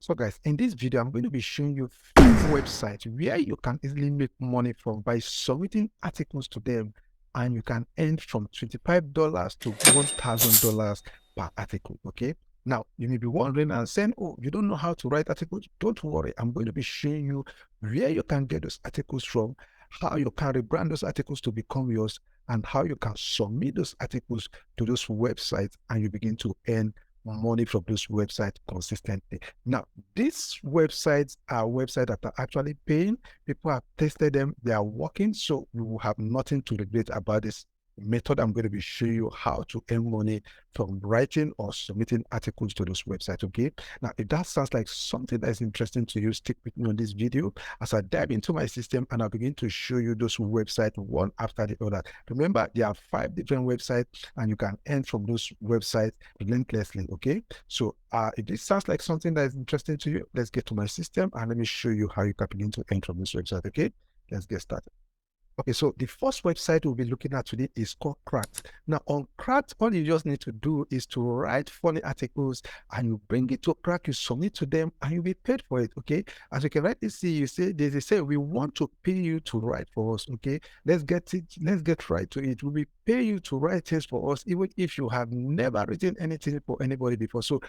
So guys, in this video, I'm going to be showing you 5 websites where you can easily make money from by submitting articles to them, and you can earn from $25 to $1,000 per article. Okay. Now, you may be wondering and saying, oh, you don't know how to write articles. Don't worry. I'm going to be showing you where you can get those articles from, how you can rebrand those articles to become yours, and how you can submit those articles to those websites and you begin to earn money from those websites consistently. Now, these websites are websites that are actually paying. People have tested them, they are working, so you will have nothing to regret about this method. I'm going to be showing you how to earn money from writing or submitting articles to those websites. Okay. Now, if that sounds like something that is interesting to you, stick with me on this video as I dive into my system and I'll begin to show you those websites one after the other. Remember, there are 5 different websites and you can earn from those websites relentlessly. Okay. So if this sounds like something that is interesting to you, let's get to my system and let me show you how you can begin to earn from this website. Okay. Let's get started. Okay, so the first website we'll be looking at today is called Cracked. Now, on Cracked, all you just need to do is to write funny articles and you bring it to Cracked, you submit to them, and you'll be paid for it. Okay, as you can rightly see, you say they say we want to pay you to write for us. Okay, let's get right to it. We will pay you to write things for us, even if you have never written anything for anybody before. So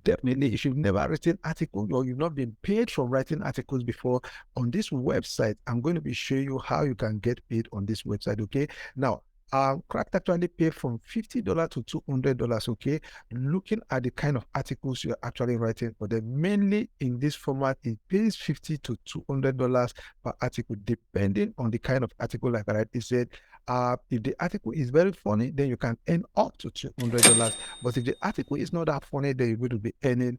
definitely, if you've never written articles or you've not been paid for writing articles before, on this website, I'm going to be showing you how you can get paid on this website. Okay. Now, Cracked actually pay from $50 to $200. Okay. Looking at the kind of articles you're actually writing for them, mainly in this format, it pays $50 to $200 per article, depending on the kind of article. Like I already said, if the article is very funny, then you can earn up to $200. But if the article is not that funny, then you will be earning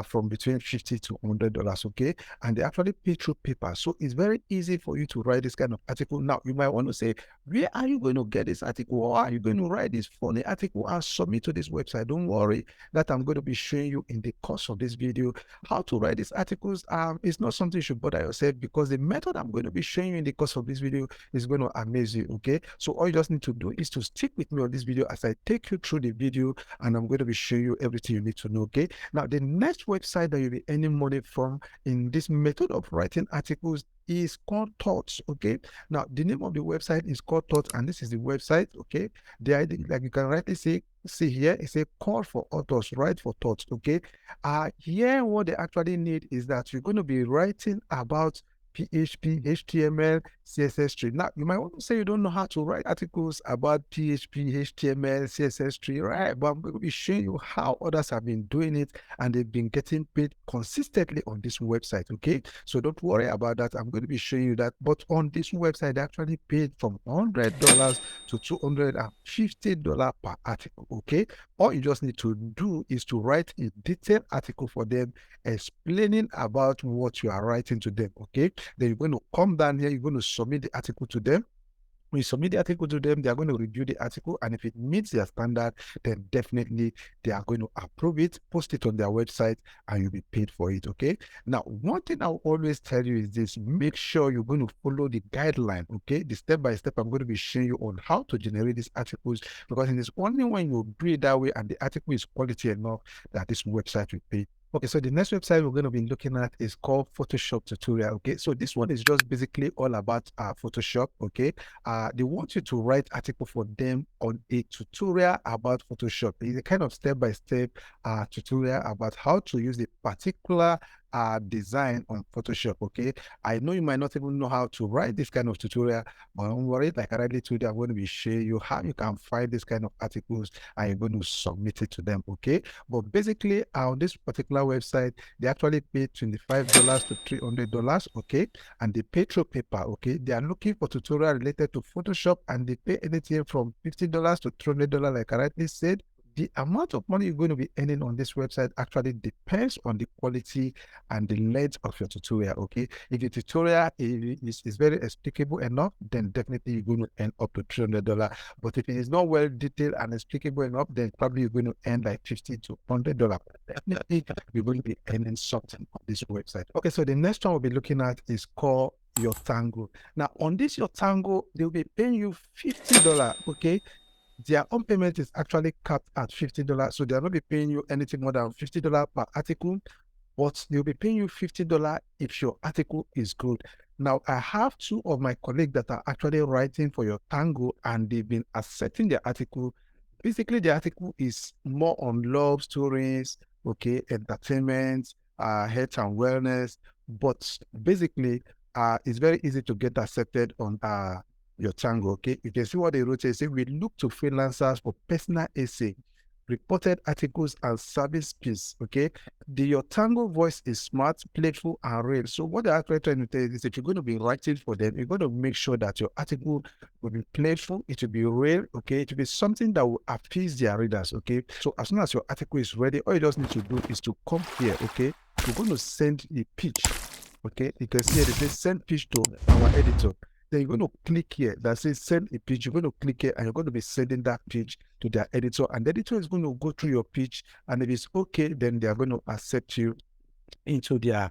from between $50 to $100. Okay, and they actually pay through paper, so it's very easy for you to write this kind of article. Now, you might want to say, where are you going to get this article, or are you going to write this funny article and submit to this website? Don't worry, that I'm going to be showing you in the course of this video how to write these articles. It's not something you should bother yourself, because the method I'm going to be showing you in the course of this video is going to amaze you. Okay, so all you just need to do is to stick with me on this video as I take you through the video, and I'm going to be showing you everything you need to know. Okay, now the next website that you'll be earning money from in this method of writing articles is called Thoughts. Okay, now the name of the website is called Thoughts, and this is the website. Okay, the idea, like you can rightly see here, it's a call for authors, write for thoughts. Okay, here what they actually need is that you're going to be writing about PHP, HTML, CSS3. Now, you might want to say you don't know how to write articles about PHP, HTML, CSS3, right? But I'm going to be showing you how others have been doing it and they've been getting paid consistently on this website. Okay, so don't worry about that. I'm going to be showing you that. But on this website, they actually paid from $100 to $250 per article. Okay, all you just need to do is to write a detailed article for them, explaining about what you are writing to them. Okay, then you're going to come down here, you're going to submit the article to them. When you submit the article to them, they are going to review the article, and if it meets their standard, then definitely they are going to approve it, post it on their website, and you'll be paid for it. Okay, now one thing I'll always tell you is this: make sure you're going to follow the guideline. Okay, the step by step I'm going to be showing you on how to generate these articles, because it is only when you do it that way and the article is quality enough that this website will pay. Okay, so the next website we're going to be looking at is called Photoshop Tutorial. Okay, so this one is just basically all about Photoshop. Okay, they want you to write article for them on a tutorial about Photoshop. It's a kind of step-by-step tutorial about how to use the particular design on Photoshop. Okay, I know you might not even know how to write this kind of tutorial, but don't worry, like I already told you, I'm going to be showing you how you can find this kind of articles and you're going to submit it to them. Okay, but basically on this particular website, they actually pay $25 to $300. Okay, and they pay through paper. Okay, they are looking for tutorial related to Photoshop, and they pay anything from $50 to $300, like I rightly said. The amount of money you're going to be earning on this website actually depends on the quality and the length of your tutorial. Okay, if your tutorial is very explicable enough, then definitely you're going to earn up to $300. But if it is not well detailed and explicable enough, then probably you're going to earn like $50 to $100. Definitely you're going to be earning something on this website. Okay, so the next one we'll be looking at is called Your Tango. Now on this Your Tango, they'll be paying you $50. Okay, their own payment is actually capped at $50, so they'll not be paying you anything more than $50 per article. but they'll be paying you $50 if your article is good. Now, I have two of my colleagues that are actually writing for your Tango, and they've been accepting their article. Basically, the article is more on love stories, okay, entertainment, health and wellness, but basically, it's very easy to get accepted on your Tango, okay? You can see what they wrote. They say, we look to freelancers for personal essay, reported articles, and service piece, okay? Your Tango voice is smart, playful, and real. So what they're actually trying to tell you is that you're going to be writing for them, you're going to make sure that your article will be playful, it will be real, okay? It will be something that will appease their readers, okay? So as soon as your article is ready, all you just need to do is to come here, okay? We're going to send a pitch, okay? You can see here, they say send pitch to our editor. Then you're going to click here that says send a pitch. You're going to click here and you're going to be sending that pitch to their editor. And the editor is going to go through your pitch. And if it's okay, then they are going to accept you into their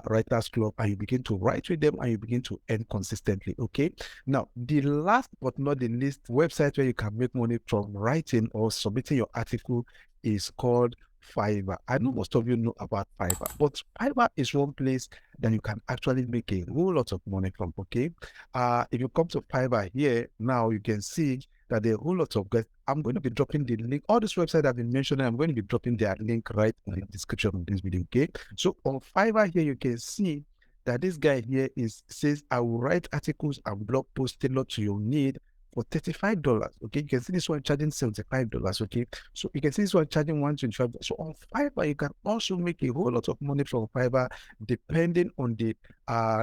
writers club, and you begin to write with them and you begin to earn consistently. Okay. Now, the last but not the least website where you can make money from writing or submitting your article is called Fiverr. I know most of you know about Fiverr, but Fiverr is one place that you can actually make a whole lot of money from. Okay. If you come to Fiverr here now, you can see that there are a whole lot of guys. I'm going to be dropping the link. All this website I've been mentioning, I'm going to be dropping their link right in the description of this video. Okay. So on Fiverr here, you can see that this guy here says, I will write articles and blog posts tailored to your need for $35. Okay. You can see this one charging $75. Okay. So you can see this one charging $125. So on Fiverr, you can also make a whole lot of money from Fiverr depending on the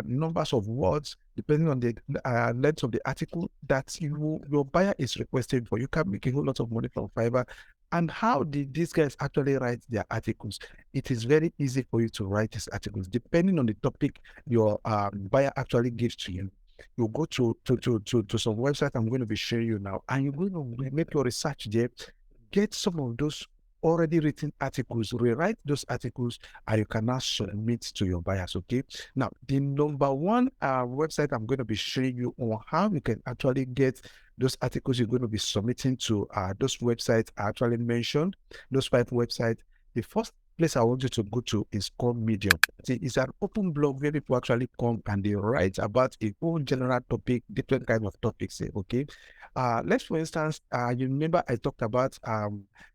numbers of words, depending on the length of the article that your buyer is requesting for. You can make a whole lot of money from Fiverr. And how did these guys actually write their articles? It is very easy for you to write these articles depending on the topic your buyer actually gives to you. You go to some website I'm going to be showing you now, and you're going to make your research there, get some of those already written articles, rewrite those articles, and you can now submit to your buyers. Okay. Now, the number one website I'm going to be showing you on how you can actually get those articles you're going to be submitting to those websites I actually mentioned, those 5 websites. The first place I want you to go to is called Medium. See, it's an open blog where people actually come and they write about a whole general topic, different kinds of topics. Okay. Let's, for instance, you remember I talked about a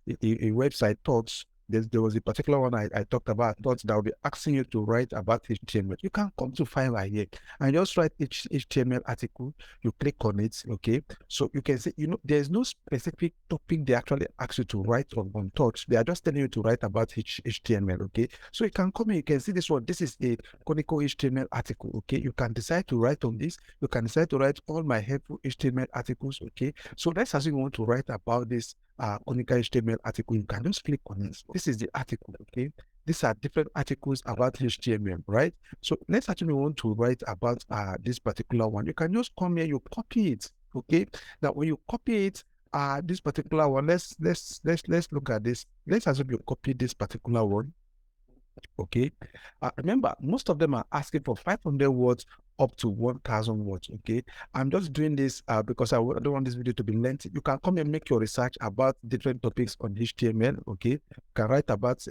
website, Thoughts. There was a particular one I talked about, Thoughts, that will be asking you to write about HTML. You can come to Fiverr here and just write HTML article. You click on it, okay? So you can see, there's no specific topic they actually ask you to write on Thoughts. They are just telling you to write about HTML, okay? So you can come here, you can see this one. This is a conical HTML article, okay? You can decide to write on this. You can decide to write all my helpful HTML articles, okay? So let's assume you want to write about this conical HTML article. You can just click on it. This is the article, okay? These are different articles about HTML, right? So let's actually want to write about this particular one. You can just come here, you copy it, okay? Now, when you copy it, this particular one, let's look at this. Let's assume you copy this particular one, okay? Remember, most of them are asking for 500 words up to 1,000 words, okay? I'm just doing this because I don't want this video to be lengthy. You can come and make your research about different topics on HTML, okay? You can write about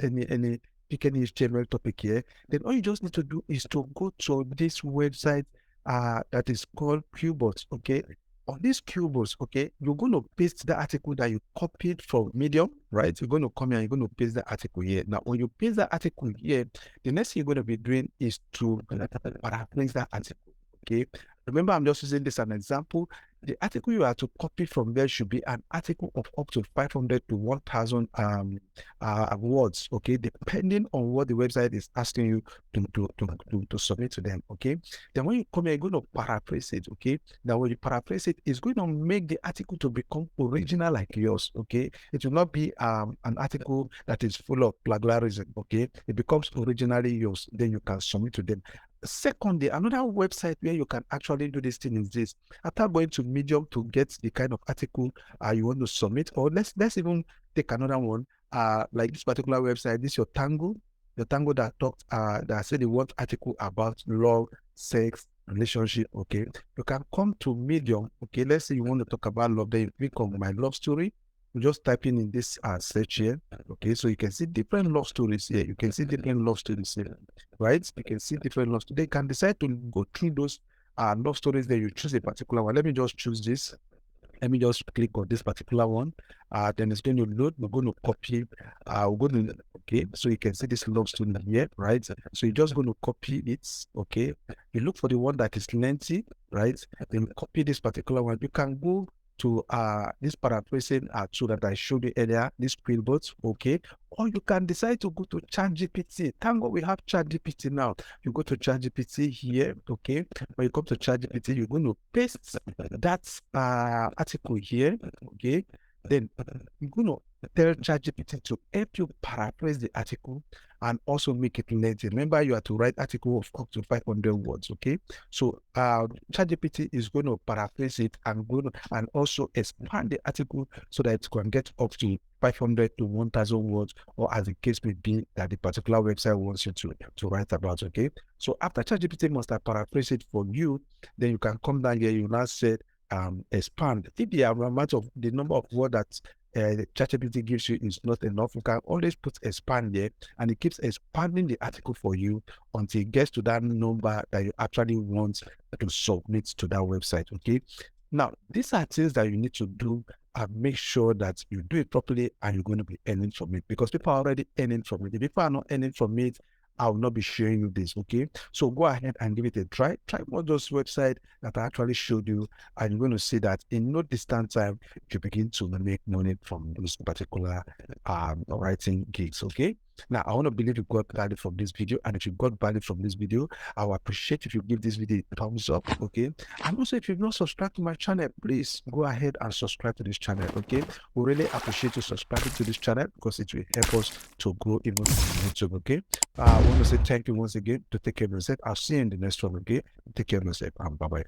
pick any HTML topic here. Then all you just need to do is to go to this website that is called Qbots, okay? On this Qbots, okay, you're going to paste the article that you copied from Medium, right? You're going to come here, you're going to paste the article here. Now, when you paste the article here, the next thing you're going to be doing is to paraphrase that article, okay? Remember, I'm just using this as an example. The article you are to copy from there should be an article of up to 500 to 1,000 words, okay, depending on what the website is asking you to submit to them, okay? Then when you come here, you're going to paraphrase it, okay? Now, when you paraphrase it, it's going to make the article to become original like yours, okay? It will not be an article that is full of plagiarism, okay? It becomes originally yours. Then you can submit to them. Secondly, another website where you can actually do this thing is this. After going to Medium to get the kind of article you want to submit, or let's even take another one, like this particular website. This is your Tango that talked that said they want article about love, sex, relationship. Okay, you can come to Medium. Okay, let's say you want to talk about love. Then you click on my love story. You just type in this search here. Okay, so you can see different love stories here. You can see different love stories here, right? You can see different love stories. They can decide to go through those love stories. Then you choose a particular one. Let me just choose this. Let me just click on this particular one. Then it's going to load. We're going to copy. We're going to, okay, so you can see this love story here, right? So you're just going to copy it, okay? You look for the one that is lengthy, right? Then copy this particular one. You can go to this paraphrasing tool that I showed you earlier, this Quillbot, okay? Or you can decide to go to ChatGPT. Thank God we have ChatGPT now. You go to ChatGPT here, okay? When you come to ChatGPT, you're going to paste that article here, okay? Then you're going to tell ChatGPT to help you paraphrase the article and also make it lengthy. Remember, you have to write article of up to 500 words, okay? So ChatGPT is going to paraphrase it and also expand the article so that it can get up to 500 to 1,000 words, or as the case may be that the particular website wants you to write about, okay? So after ChatGPT must have paraphrased it for you, then you can come down here, you now say expand. If the amount of the number of words that ChatGPT gives you is not enough, you can always put expand there, and it keeps expanding the article for you until it gets to that number that you actually want to submit to that website, okay? Now, these are things that you need to do and make sure that you do it properly and you're going to be earning from it, because people are already earning from it. If people are not earning from it, I will not be sharing you this, okay? So go ahead and give it a try. Try one of those websites that I actually showed you, and you're going to see that in no distant time, you begin to make money from those particular writing gigs, okay? Now, I want to believe you got value from this video, and if you got value from this video, I will appreciate if you give this video a thumbs up, okay? And also, if you've not subscribed to my channel, please go ahead and subscribe to this channel, okay? We really appreciate you subscribing to this channel because it will help us to grow even on YouTube, okay? I want to say thank you once again to take care of yourself. I'll see you in the next one, okay? Take care of yourself and bye-bye.